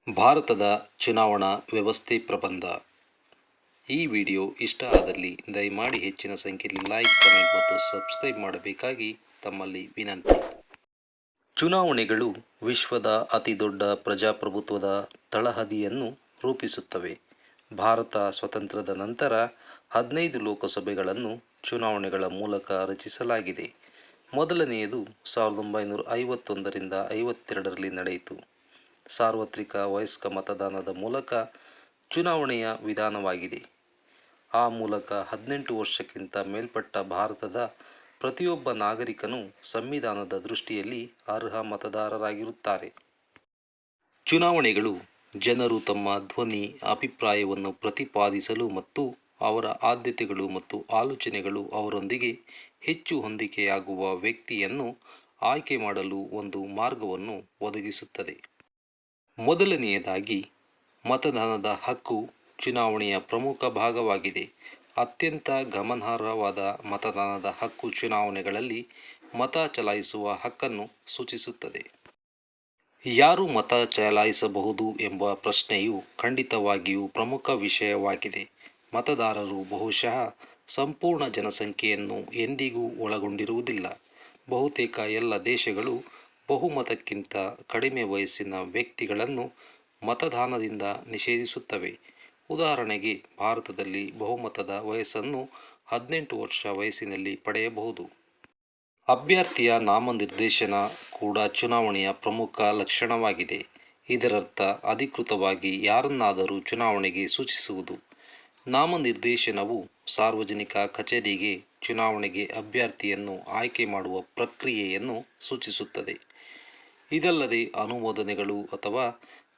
ಭಾರತದ ಚುನಾವಣಾ ವ್ಯವಸ್ಥೆ ಪ್ರಬಂಧ. ಈ ವಿಡಿಯೋ ಇಷ್ಟ ಆದಲ್ಲಿ ದಯಮಾಡಿ ಹೆಚ್ಚಿನ ಸಂಖ್ಯೆಯಲ್ಲಿ ಲೈಕ್, ಕಮೆಂಟ್ ಮತ್ತು ಸಬ್ಸ್ಕ್ರೈಬ್ ಮಾಡಬೇಕಾಗಿ ತಮ್ಮಲ್ಲಿ ವಿನಂತಿ. ಚುನಾವಣೆಗಳು ವಿಶ್ವದ ಅತಿದೊಡ್ಡ ಪ್ರಜಾಪ್ರಭುತ್ವದ ತಳಹದಿಯನ್ನು ರೂಪಿಸುತ್ತವೆ. ಭಾರತ ಸ್ವಾತಂತ್ರ್ಯದ ನಂತರ 15 ಲೋಕಸಭೆಗಳನ್ನು ಚುನಾವಣೆಗಳ ಮೂಲಕ ರಚಿಸಲಾಗಿದೆ. ಮೊದಲನೆಯದು 1951ರಿಂದ 52ರಲ್ಲಿ ನಡೆಯಿತು. ಸಾರ್ವತ್ರಿಕ ವಯಸ್ಕ ಮತದಾನದ ಮೂಲಕ ಚುನಾವಣೆಯ ವಿಧಾನವಾಗಿದೆ. ಆ ಮೂಲಕ 18 ವರ್ಷಕ್ಕಿಂತ ಮೇಲ್ಪಟ್ಟ ಭಾರತದ ಪ್ರತಿಯೊಬ್ಬ ನಾಗರಿಕನು ಸಂವಿಧಾನದ ದೃಷ್ಟಿಯಲ್ಲಿ ಅರ್ಹ ಮತದಾರರಾಗಿರುತ್ತಾರೆ. ಚುನಾವಣೆಗಳು ಜನರು ತಮ್ಮ ಧ್ವನಿ, ಅಭಿಪ್ರಾಯವನ್ನು ಪ್ರತಿಪಾದಿಸಲು ಮತ್ತು ಅವರ ಆದ್ಯತೆಗಳು ಮತ್ತು ಆಲೋಚನೆಗಳು ಅವರೊಂದಿಗೆ ಹೆಚ್ಚು ಹೊಂದಿಕೆಯಾಗುವ ವ್ಯಕ್ತಿಯನ್ನು ಆಯ್ಕೆ ಮಾಡಲು ಒಂದು ಮಾರ್ಗವನ್ನು ಒದಗಿಸುತ್ತದೆ. ಮೊದಲನೆಯದಾಗಿ, ಮತದಾನದ ಹಕ್ಕು ಚುನಾವಣೆಯ ಪ್ರಮುಖ ಭಾಗವಾಗಿದೆ. ಅತ್ಯಂತ ಗಮನಾರ್ಹವಾದ ಮತದಾನದ ಹಕ್ಕು ಚುನಾವಣೆಗಳಲ್ಲಿ ಮತ ಚಲಾಯಿಸುವ ಹಕ್ಕನ್ನು ಸೂಚಿಸುತ್ತದೆ. ಯಾರು ಮತ ಚಲಾಯಿಸಬಹುದು ಎಂಬ ಪ್ರಶ್ನೆಯು ಖಂಡಿತವಾಗಿಯೂ ಪ್ರಮುಖ ವಿಷಯವಾಗಿದೆ. ಮತದಾರರು ಬಹುಶಃ ಸಂಪೂರ್ಣ ಜನಸಂಖ್ಯೆಯನ್ನು ಎಂದಿಗೂ ಒಳಗೊಂಡಿರುವುದಿಲ್ಲ. ಬಹುತೇಕ ಎಲ್ಲ ದೇಶಗಳು ಬಹುಮತಕ್ಕಿಂತ ಕಡಿಮೆ ವಯಸ್ಸಿನ ವ್ಯಕ್ತಿಗಳನ್ನು ಮತದಾನದಿಂದ ನಿಷೇಧಿಸುತ್ತವೆ. ಉದಾಹರಣೆಗೆ, ಭಾರತದಲ್ಲಿ ಬಹುಮತದ ವಯಸ್ಸನ್ನು 18 ವರ್ಷ ವಯಸ್ಸಿನಲ್ಲಿ ಪಡೆಯಬಹುದು. ಅಭ್ಯರ್ಥಿಯ ನಾಮನಿರ್ದೇಶನ ಕೂಡ ಚುನಾವಣೆಯ ಪ್ರಮುಖ ಲಕ್ಷಣವಾಗಿದೆ. ಇದರರ್ಥ ಅಧಿಕೃತವಾಗಿ ಯಾರನ್ನಾದರೂ ಚುನಾವಣೆಗೆ ಸೂಚಿಸುವುದು. ನಾಮನಿರ್ದೇಶನವು ಸಾರ್ವಜನಿಕ ಕಚೇರಿಗೆ ಚುನಾವಣೆಗೆ ಅಭ್ಯರ್ಥಿಯನ್ನು ಆಯ್ಕೆ ಮಾಡುವ ಪ್ರಕ್ರಿಯೆಯನ್ನು ಸೂಚಿಸುತ್ತದೆ. ಇದಲ್ಲದೆ ಅನುಮೋದನೆಗಳು ಅಥವಾ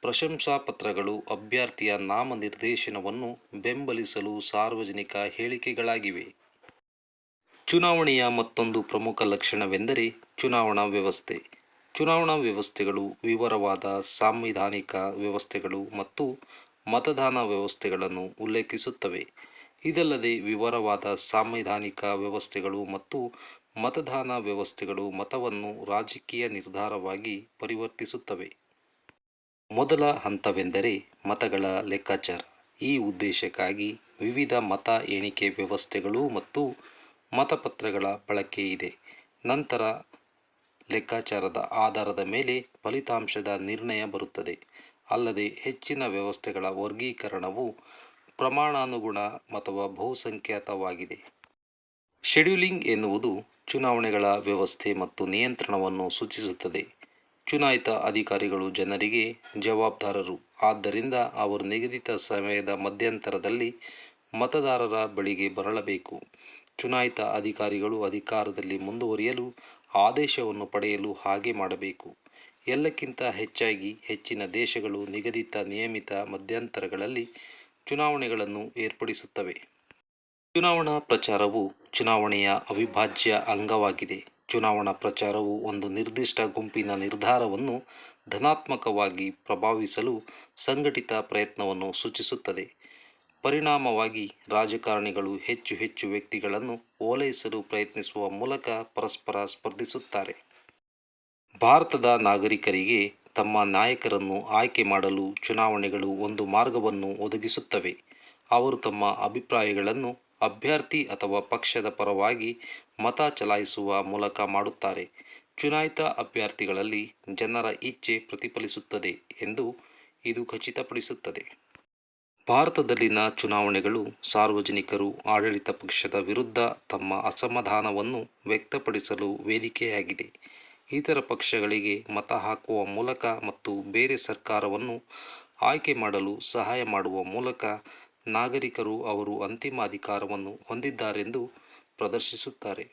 ಪ್ರಶಂಸಾಪತ್ರಗಳು ಅಭ್ಯರ್ಥಿಯ ನಾಮನಿರ್ದೇಶನವನ್ನು ಬೆಂಬಲಿಸಲು ಸಾರ್ವಜನಿಕ ಹೇಳಿಕೆಗಳಾಗಿವೆ. ಚುನಾವಣೆಯ ಮತ್ತೊಂದು ಪ್ರಮುಖ ಲಕ್ಷಣವೆಂದರೆ ಚುನಾವಣಾ ವ್ಯವಸ್ಥೆ. ಚುನಾವಣಾ ವ್ಯವಸ್ಥೆಗಳು ವಿವರವಾದ ಸಾಂವಿಧಾನಿಕ ವ್ಯವಸ್ಥೆಗಳು ಮತ್ತು ಮತದಾನ ವ್ಯವಸ್ಥೆಗಳನ್ನು ಉಲ್ಲೇಖಿಸುತ್ತವೆ. ಇದಲ್ಲದೆ ವಿವರವಾದ ಸಾಂವಿಧಾನಿಕ ವ್ಯವಸ್ಥೆಗಳು ಮತ್ತು ಮತದಾನ ವ್ಯವಸ್ಥೆಗಳು ಮತವನ್ನು ರಾಜಕೀಯ ನಿರ್ಧಾರವಾಗಿ ಪರಿವರ್ತಿಸುತ್ತವೆ. ಮೊದಲ ಹಂತವೆಂದರೆ ಮತಗಳ ಲೆಕ್ಕಾಚಾರ. ಈ ಉದ್ದೇಶಕ್ಕಾಗಿ ವಿವಿಧ ಮತ ಎಣಿಕೆ ವ್ಯವಸ್ಥೆಗಳು ಮತ್ತು ಮತಪತ್ರಗಳ ಬಳಕೆ ಇದೆ. ನಂತರ ಲೆಕ್ಕಾಚಾರದ ಆಧಾರದ ಮೇಲೆ ಫಲಿತಾಂಶದ ನಿರ್ಣಯ ಬರುತ್ತದೆ. ಅಲ್ಲದೆ ಹೆಚ್ಚಿನ ವ್ಯವಸ್ಥೆಗಳ ವರ್ಗೀಕರಣವು ಪ್ರಮಾಣಾನುಗುಣ ಅಥವಾ ಬಹುಸಂಖ್ಯಾತವಾಗಿದೆ. ಶೆಡ್ಯೂಲಿಂಗ್ ಎನ್ನುವುದು ಚುನಾವಣೆಗಳ ವ್ಯವಸ್ಥೆ ಮತ್ತು ನಿಯಂತ್ರಣವನ್ನು ಸೂಚಿಸುತ್ತದೆ. ಚುನಾಯಿತ ಅಧಿಕಾರಿಗಳು ಜನರಿಗೆ ಜವಾಬ್ದಾರರು. ಆದ್ದರಿಂದ ಅವರು ನಿಗದಿತ ಸಮಯದ ಮಧ್ಯಂತರದಲ್ಲಿ ಮತದಾರರ ಬಳಿಗೆ ಬರಬೇಕು. ಚುನಾಯಿತ ಅಧಿಕಾರಿಗಳು ಅಧಿಕಾರದಲ್ಲಿ ಮುಂದುವರಿಯಲು ಆದೇಶವನ್ನು ಪಡೆಯಲು ಹಾಗೆ ಮಾಡಬೇಕು. ಎಲ್ಲಕ್ಕಿಂತ ಹೆಚ್ಚಾಗಿ, ಹೆಚ್ಚಿನ ದೇಶಗಳು ನಿಗದಿತ ನಿಯಮಿತ ಮಧ್ಯಂತರಗಳಲ್ಲಿ ಚುನಾವಣೆಗಳನ್ನು ಏರ್ಪಡಿಸುತ್ತವೆ. ಚುನಾವಣಾ ಪ್ರಚಾರವು ಚುನಾವಣೆಯ ಅವಿಭಾಜ್ಯ ಅಂಗವಾಗಿದೆ. ಚುನಾವಣಾ ಪ್ರಚಾರವು ಒಂದು ನಿರ್ದಿಷ್ಟ ಗುಂಪಿನ ನಿರ್ಧಾರವನ್ನು ಧನಾತ್ಮಕವಾಗಿ ಪ್ರಭಾವಿಸಲು ಸಂಘಟಿತ ಪ್ರಯತ್ನವನ್ನು ಸೂಚಿಸುತ್ತದೆ. ಪರಿಣಾಮವಾಗಿ, ರಾಜಕಾರಣಿಗಳು ಹೆಚ್ಚು ಹೆಚ್ಚು ವ್ಯಕ್ತಿಗಳನ್ನು ಓಲೈಸಲು ಪ್ರಯತ್ನಿಸುವ ಮೂಲಕ ಪರಸ್ಪರ ಸ್ಪರ್ಧಿಸುತ್ತಾರೆ. ಭಾರತದ ನಾಗರಿಕರಿಗೆ ತಮ್ಮ ನಾಯಕರನ್ನು ಆಯ್ಕೆ ಮಾಡಲು ಚುನಾವಣೆಗಳು ಒಂದು ಮಾರ್ಗವನ್ನು ಒದಗಿಸುತ್ತವೆ. ಅವರು ತಮ್ಮ ಅಭಿಪ್ರಾಯಗಳನ್ನು ಅಭ್ಯರ್ಥಿ ಅಥವಾ ಪಕ್ಷದ ಪರವಾಗಿ ಮತ ಚಲಾಯಿಸುವ ಮೂಲಕ ಮಾಡುತ್ತಾರೆ. ಚುನಾಯಿತ ಅಭ್ಯರ್ಥಿಗಳಲ್ಲಿ ಜನರ ಇಚ್ಛೆ ಪ್ರತಿಫಲಿಸುತ್ತದೆ ಎಂದು ಇದು ಖಚಿತಪಡಿಸುತ್ತದೆ. ಭಾರತದಲ್ಲಿನ ಚುನಾವಣೆಗಳು ಸಾರ್ವಜನಿಕರು ಆಡಳಿತ ಪಕ್ಷದ ವಿರುದ್ಧ ತಮ್ಮ ಅಸಮಾಧಾನವನ್ನು ವ್ಯಕ್ತಪಡಿಸಲು ವೇದಿಕೆಯಾಗಿದೆ. ಇತರ ಪಕ್ಷಗಳಿಗೆ ಮತ ಹಾಕುವ ಮೂಲಕ ಮತ್ತು ಬೇರೆ ಸರ್ಕಾರವನ್ನು ಆಯ್ಕೆ ಮಾಡಲು ಸಹಾಯ ಮಾಡುವ ಮೂಲಕ ನಾಗರಿಕರು ಅವರು ಅಂತಿಮ ಅಧಿಕಾರವನ್ನು ಹೊಂದಿದ್ದಾರೆಂದು ಪ್ರದರ್ಶಿಸುತ್ತಾರೆ.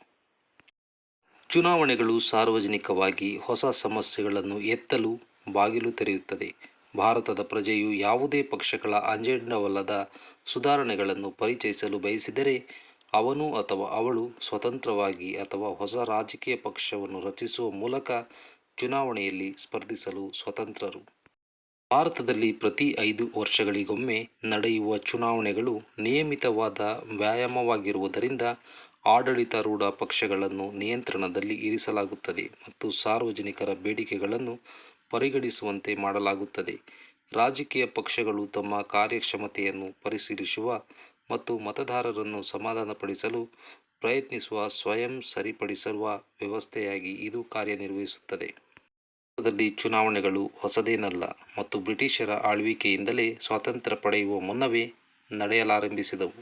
ಚುನಾವಣೆಗಳು ಸಾರ್ವಜನಿಕವಾಗಿ ಹೊಸ ಸಮಸ್ಯೆಗಳನ್ನು ಎತ್ತಲು ಬಾಗಿಲು ತೆರೆಯುತ್ತದೆ. ಭಾರತದ ಪ್ರಜೆಯು ಯಾವುದೇ ಪಕ್ಷಗಳ ಅಜೆಂಡವಲ್ಲದ ಸುಧಾರಣೆಗಳನ್ನು ಪರಿಚಯಿಸಲು ಬಯಸಿದರೆ, ಅವನು ಅಥವಾ ಅವಳು ಸ್ವತಂತ್ರವಾಗಿ ಅಥವಾ ಹೊಸ ರಾಜಕೀಯ ಪಕ್ಷವನ್ನು ರಚಿಸುವ ಮೂಲಕ ಚುನಾವಣೆಯಲ್ಲಿ ಸ್ಪರ್ಧಿಸಲು ಸ್ವತಂತ್ರರು. ಭಾರತದಲ್ಲಿ ಪ್ರತಿ 5 ವರ್ಷಗಳಿಗೊಮ್ಮೆ ನಡೆಯುವ ಚುನಾವಣೆಗಳು ನಿಯಮಿತವಾದ ವ್ಯಾಯಾಮವಾಗಿರುವುದರಿಂದ ಆಡಳಿತಾರೂಢ ಪಕ್ಷಗಳನ್ನು ನಿಯಂತ್ರಣದಲ್ಲಿ ಇರಿಸಲಾಗುತ್ತದೆ ಮತ್ತು ಸಾರ್ವಜನಿಕರ ಬೇಡಿಕೆಗಳನ್ನು ಪರಿಗಣಿಸುವಂತೆ ಮಾಡಲಾಗುತ್ತದೆ. ರಾಜಕೀಯ ಪಕ್ಷಗಳು ತಮ್ಮ ಕಾರ್ಯಕ್ಷಮತೆಯನ್ನು ಪರಿಶೀಲಿಸುವ ಮತ್ತು ಮತದಾರರನ್ನು ಸಮಾಧಾನಪಡಿಸಲು ಪ್ರಯತ್ನಿಸುವ ಸ್ವಯಂ ಸರಿಪಡಿಸುವ ವ್ಯವಸ್ಥೆಯಾಗಿ ಇದು ಕಾರ್ಯನಿರ್ವಹಿಸುತ್ತದೆ. ಭಾರತದಲ್ಲಿ ಚುನಾವಣೆಗಳು ಹೊಸದೇನಲ್ಲ ಮತ್ತು ಬ್ರಿಟಿಷರ ಆಳ್ವಿಕೆಯಿಂದಲೇ ಸ್ವಾತಂತ್ರ್ಯ ಪಡೆಯುವ ಮುನ್ನವೇ ನಡೆಯಲಾರಂಭಿಸಿದವು.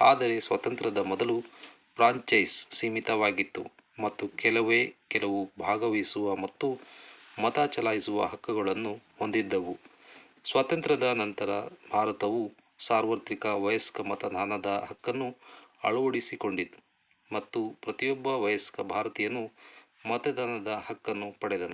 ಆದರೆ ಸ್ವಾತಂತ್ರ್ಯದ ಮೊದಲು ಫ್ರಾಂಚೈಸ್ ಸೀಮಿತವಾಗಿತ್ತು ಮತ್ತು ಕೆಲವು ಭಾಗವಹಿಸುವ ಮತ್ತು ಮತ ಚಲಾಯಿಸುವ ಹಕ್ಕುಗಳನ್ನು ಹೊಂದಿದ್ದವು. ಸ್ವಾತಂತ್ರ್ಯದ ನಂತರ ಭಾರತವು ಸಾರ್ವತ್ರಿಕ ವಯಸ್ಕ ಮತದಾನದ ಹಕ್ಕನ್ನು ಅಳವಡಿಸಿಕೊಂಡಿತು ಮತ್ತು ಪ್ರತಿಯೊಬ್ಬ ವಯಸ್ಕ ಭಾರತೀಯನು ಮತದಾನದ ಹಕ್ಕನ್ನು ಪಡೆದನು.